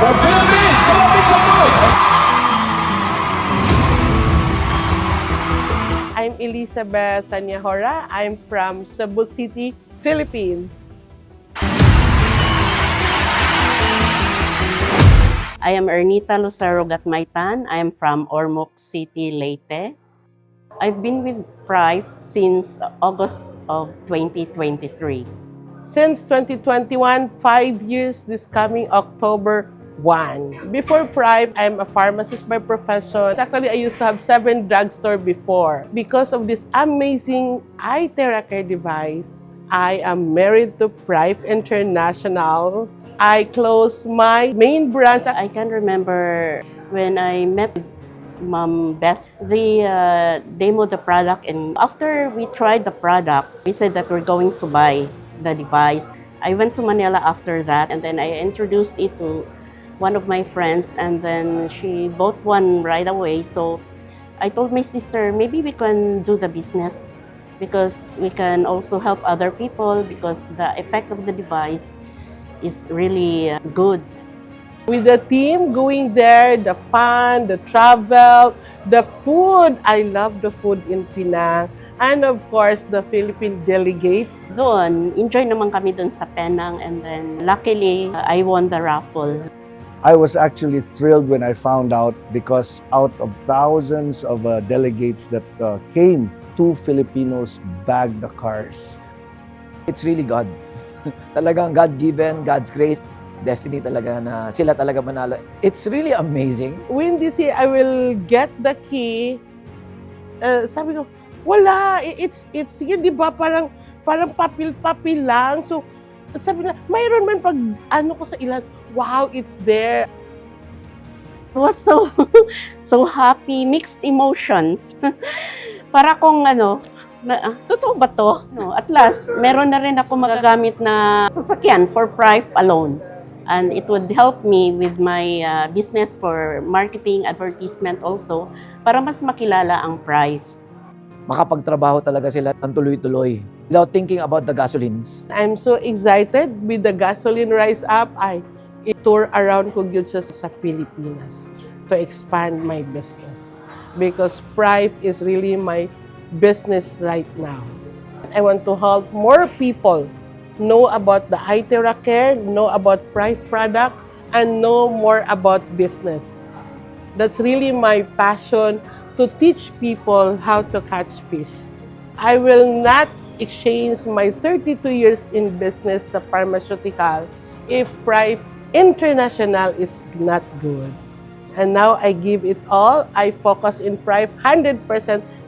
Philippines! Come on, make some noise! I'm Elizabeth Tanyahora. I'm from Cebu City, Philippines. I am Ernita Lucero Gatmaitan. I am from Ormoc City, Leyte. I've been with Prive since August of 2023. Since 2021, 5 years this coming October 1. Before Prive, I'm a pharmacist by profession. Actually, I used to have 7 drugstores before. Because of this amazing iTeracare device, I am married to Prive International. I closed my main branch. I can remember when I met Ma'am Beth, they demoed the product, and after we tried the product, we said that we're going to buy the device. I went to Manila after that, and then I introduced it to one of my friends, and then she bought one right away. So I told my sister, maybe we can do the business because we can also help other people because the effect of the device is really good. With the team going there, the fun, the travel, the food. I love the food in Penang. And of course, the Philippine delegates. Doon, enjoy naman kami doon sa Penang, and then luckily, I won the raffle. I was actually thrilled when I found out because out of thousands of delegates that came, 2 Filipinos bagged the cars. It's really God. Talagang God-given, God's grace, destiny talaga na sila talaga manalo. It's really amazing. When they say, I will get the key, sabi ko, wala, it's yun, di ba, parang papil-papil lang. So, sabi na, mayroon man pag ano ko sa ilan, wow, it's there. I was so, so happy, mixed emotions. Para kung totoo ba to? No, at last, meron na rin ako magagamit na sasakyan for Prive alone. And it would help me with my business for marketing, advertisement also, para mas makilala ang Prive. Makapagtrabaho talaga sila ng tuloy-tuloy without thinking about the gasolines. I'm so excited with the gasoline rise up. I tour around ko gyud sa Pilipinas to expand my business because Prive is really my business right now. I want to help more people know about the iTeracare, know about Prive product, and know more about business. That's really my passion, to teach people how to catch fish. I will not exchange my 32 years in business sa pharmaceutical if Prive International is not good. And now I give it all. I focus in Prive 100%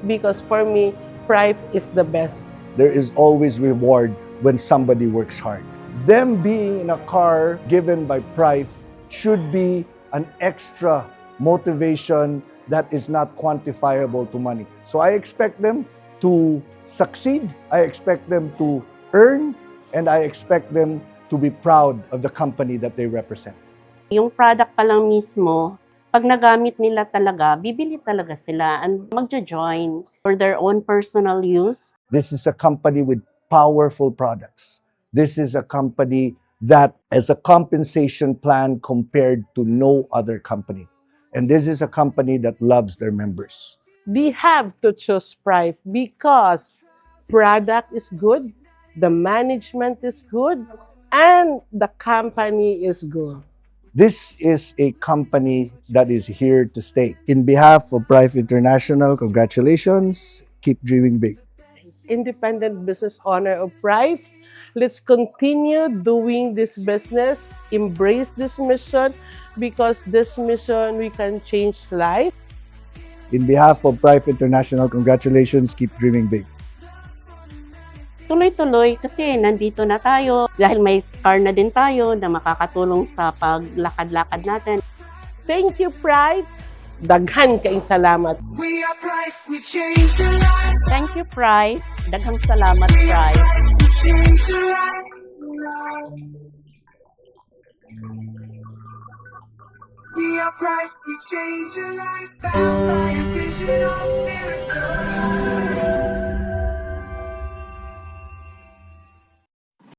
because for me, Prive is the best. There is always reward when somebody works hard. Them being in a car given by Prive should be an extra motivation that is not quantifiable to money. So I expect them to succeed, I expect them to earn, and I expect them to be proud of the company that they represent. Yung product pa lang mismo, pag nagamit nila talaga, bibili talaga sila and magjo-join for their own personal use. This is a company with powerful products. This is a company that has a compensation plan compared to no other company. And this is a company that loves their members. They have to choose Prive because product is good, the management is good, and the company is good. This is a company that is here to stay. In behalf of Prive International, congratulations. Keep dreaming big. Independent business owner of Prive, let's continue doing this business, embrace this mission, because this mission, we can change life. In behalf of Prive International, congratulations. Keep dreaming big. Tuloy-tuloy kasi nandito na tayo dahil may car na din tayo na makakatulong sa paglakad-lakad natin. Thank you, Prive. Daghan kaing salamat. We are Prive, we change the life. Thank you, Prive. Daghang salamat, Prive. We change the life. We are Prive, we change your life.